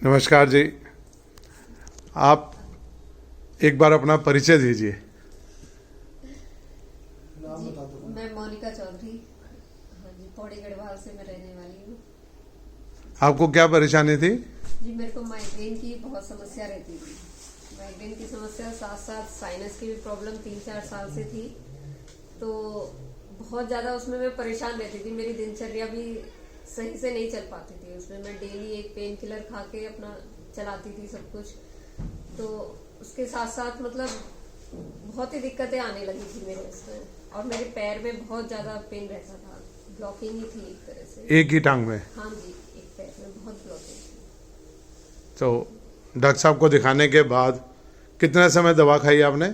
नमस्कार जी, आप एक बार अपना परिचय दीजिए। मैं मोनिका चौधरी, हाँ जी, पौड़ी गढ़वाल से मैं रहने वाली हूँ। आपको क्या परेशानी थी? जी, मेरे को माइग्रेन की बहुत समस्या रहती थी। माइग्रेन की समस्या साथ साथ साइनस की भी प्रॉब्लम 3-4 साल से थी। तो बहुत ज़्यादा उसमें मैं परेशान रहती थी। मेरी दिनचर्या भी सही से नहीं चल पाती थी। उसमें मैं डेली एक पेन किलर खा के अपना चलाती थी सब कुछ। तो उसके साथ साथ मतलब बहुत ही दिक्कतें आने लगी थी मेरे उसमें, और मेरे पैर में बहुत ज्यादा पेन रहता था। ब्लॉकिंग ही थी एक तरह से। एक ही टांग में? हाँ जी, एक पैर में बहुत ब्लॉकिंग थी। तो डॉक्टर साहब को दिखाने के बाद कितना समय दवा खाई आपने?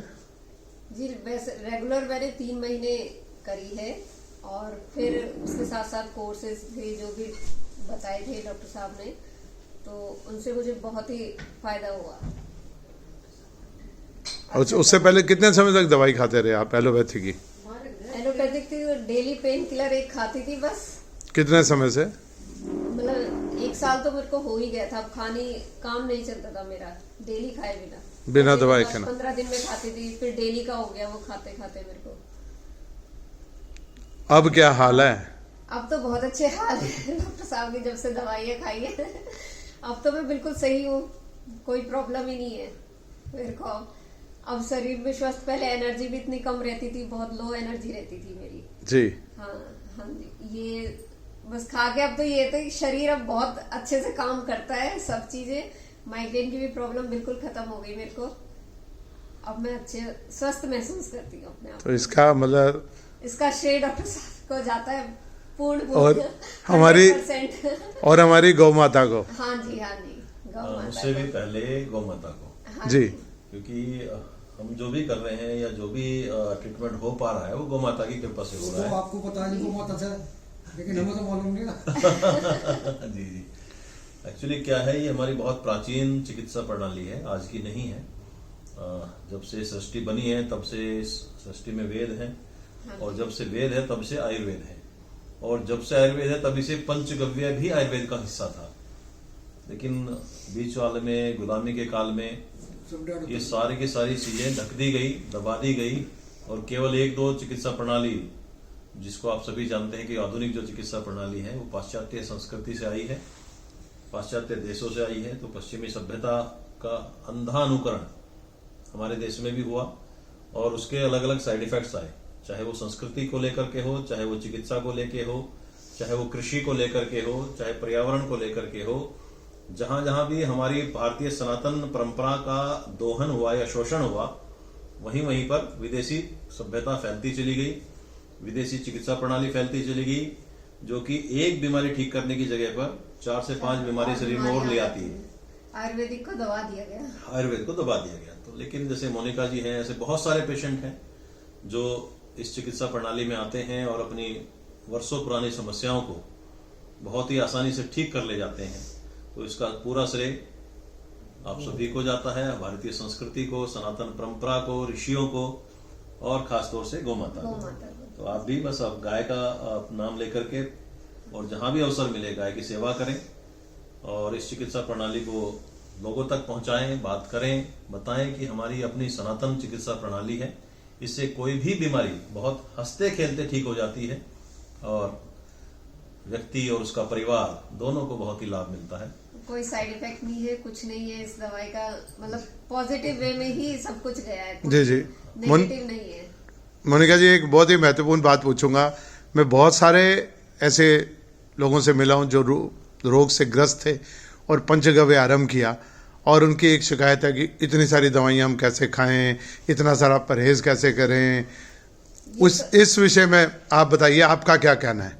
जी, वैसे रेगुलर मैंने 3 महीने करी है, और फिर उसके साथ साथ कोर्सेज थे जो भी बताए थे डॉक्टर साहब ने, तो उनसे मुझे बहुत ही फायदा हुआ। और उससे पहले कितने समय तक दवाई खाते रहे आप एलोपैथी की? एलोपैथिक थी, डेली पेन किलर एक खाती थी बस। कितने समय से? मतलब 1 साल तो मेरे को हो ही गया था। अब खानी काम नहीं चलता था मेरा, डेली खाए बिना दवाई के ना? 15 दिन में खाती थी, फिर डेली का हो गया वो खाते खाते मेरे को। अब क्या हाल है? अब तो बहुत अच्छे हाल है डॉक्टर साहब की जब से दवाइयाँ खाई है। अब तो मैं बिल्कुल सही हूँ, कोई प्रॉब्लम ही नहीं है मेरे को। अब शरीर में स्वस्थ, पहले एनर्जी भी इतनी कम रहती थी, बहुत लो एनर्जी रहती थी मेरी जी। हाँ हाँ जी, ये बस खा के अब तो ये था कि शरीर अब बहुत अच्छे से काम करता है, सब चीजें। माइग्रेन की भी प्रॉब्लम बिल्कुल खत्म हो गई मेरे को। अब मैं अच्छे स्वस्थ महसूस करती हूँ अपने आप तो इसका मतलब इसका श्रेय डॉक्टर साहब को जाता है पूर्ण। और हमारी 100%। और हमारी गौ माता को। हाँ जी, हाँ जी, गौ माता उससे भी को। पहले गौ माता को, हाँ जी। क्योंकि हम जो भी कर रहे हैं या जो भी ट्रीटमेंट हो पा रहा है वो गौ माता की कृपा से हो तो रहा है। आपको पता नहीं गौ माता से, लेकिन हमें तो मालूम नहीं ना। जी जी, एक्चुअली क्या है, ये हमारी बहुत प्राचीन चिकित्सा प्रणाली है, आज की नहीं है। जब से सृष्टि बनी है तब से सृष्टि में वेद है, और जब से वेद है तब से आयुर्वेद है, और जब से आयुर्वेद है तभी से पंचगव्य भी आयुर्वेद का हिस्सा था। लेकिन बीच वाले में, गुलामी के काल में, ये सारी की सारी चीजें ढक दी गई, दबा दी गई, और केवल 1-2 चिकित्सा प्रणाली, जिसको आप सभी जानते हैं कि आधुनिक जो चिकित्सा प्रणाली है वो पाश्चात्य संस्कृति से आई है, पाश्चात्य देशों से आई है। तो पश्चिमी सभ्यता का अंधा अनुकरण हमारे देश में भी हुआ, और उसके अलग अलग साइड इफेक्ट्स आए, चाहे वो संस्कृति को लेकर के हो, चाहे वो चिकित्सा को लेके हो, चाहे वो कृषि को लेकर के हो, चाहे पर्यावरण को लेकर के हो। जहां जहां भी हमारी भारतीय सनातन परंपरा का दोहन हुआ या शोषण हुआ, वहीं वहीं पर विदेशी सभ्यता फैलती चली गई, विदेशी चिकित्सा प्रणाली फैलती चली गई, जो कि एक बीमारी ठीक करने की जगह पर 4 से 5 बीमारी शरीर में और ले आती है। आयुर्वेदिक को दबा दिया गया, आयुर्वेद को दबा दिया गया। तो लेकिन जैसे मोनिका जी हैं, ऐसे बहुत सारे पेशेंट हैं जो इस चिकित्सा प्रणाली में आते हैं और अपनी वर्षों पुरानी समस्याओं को बहुत ही आसानी से ठीक कर ले जाते हैं। तो इसका पूरा श्रेय आप सभी को जाता है, भारतीय संस्कृति को, सनातन परंपरा को, ऋषियों को, और खासतौर से गौ माता को। तो आप भी बस आप गाय का नाम लेकर के, और जहां भी अवसर मिले गाय की सेवा करें, और इस चिकित्सा प्रणाली को लोगों तक पहुंचाएं, बात करें, बताएं कि हमारी अपनी सनातन चिकित्सा प्रणाली है, इससे कोई भी बीमारी बहुत हंसते खेलते ठीक हो जाती है, और व्यक्ति और उसका परिवार दोनों को बहुत ही लाभ मिलता है। कोई साइड इफेक्ट नहीं है, कुछ नहीं है इस दवाई का। मतलब पॉजिटिव वे में ही सब कुछ गया है, जी जी। नेगेटिव नहीं है। मोनिका जी, एक बहुत ही महत्वपूर्ण बात पूछूंगा। मैं बहुत सारे ऐसे लोगों से मिला हूं जो रोग से ग्रस्त थे और पंचगव्य आरंभ किया, और उनकी एक शिकायत है कि इतनी सारी दवाइयां हम कैसे खाएं, इतना सारा परहेज कैसे करें। इस विषय में आप बताइए, आपका क्या कहना है?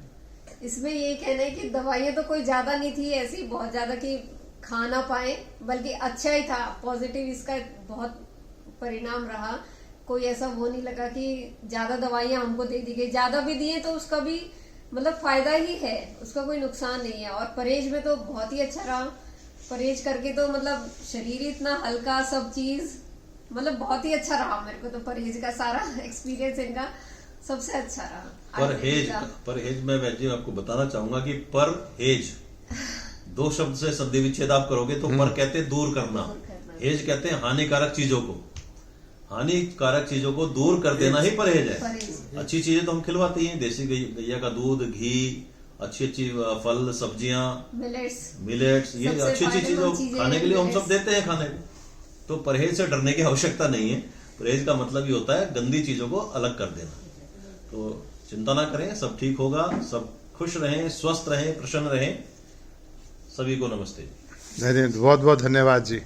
इसमें ये कहना है कि दवाइयां तो कोई ज्यादा नहीं थी ऐसी बहुत ज्यादा कि खा ना पाए, बल्कि अच्छा ही था। पॉजिटिव इसका बहुत परिणाम रहा। कोई ऐसा वो नहीं लगा कि ज्यादा दवाइयां हमको दे दी गई, ज्यादा भी दिए तो उसका भी मतलब फायदा ही है, उसका कोई नुकसान नहीं है। और परहेज में तो बहुत ही अच्छा रहा। परहेज करके तो मतलब शरीर इतना हल्का, सब चीज मतलब बहुत ही अच्छा रहा मेरे को। तो परहेज का सारा एक्सपीरियंस इनका सबसे अच्छा रहा। परहेज में वैसे आपको बताना चाहूंगा कि परहेज दो शब्द से संधि विच्छेद आप करोगे तो पर कहते हैं दूर करना, हेज कहते हैं हानिकारक चीजों को, हानिकारक चीजों को दूर कर देना ही परहेज है। परहेज। अच्छी चीजें तो हम खिलवाते ही हैं, देसी गैया का दूध, घी, अच्छी अच्छी फल सब्जियां, मिलेट्स, ये सबसे अच्छी अच्छी चीजों फायदेमंद चीजें खाने के लिए हम सब millets। देते हैं खाने को। तो परहेज से डरने की आवश्यकता नहीं है। परहेज का मतलब ये होता है गंदी चीजों को अलग कर देना। तो चिंता ना करें, सब ठीक होगा, सब खुश रहें, स्वस्थ रहें, प्रसन्न रहें। सभी को नमस्ते। बहुत बहुत धन्यवाद जी।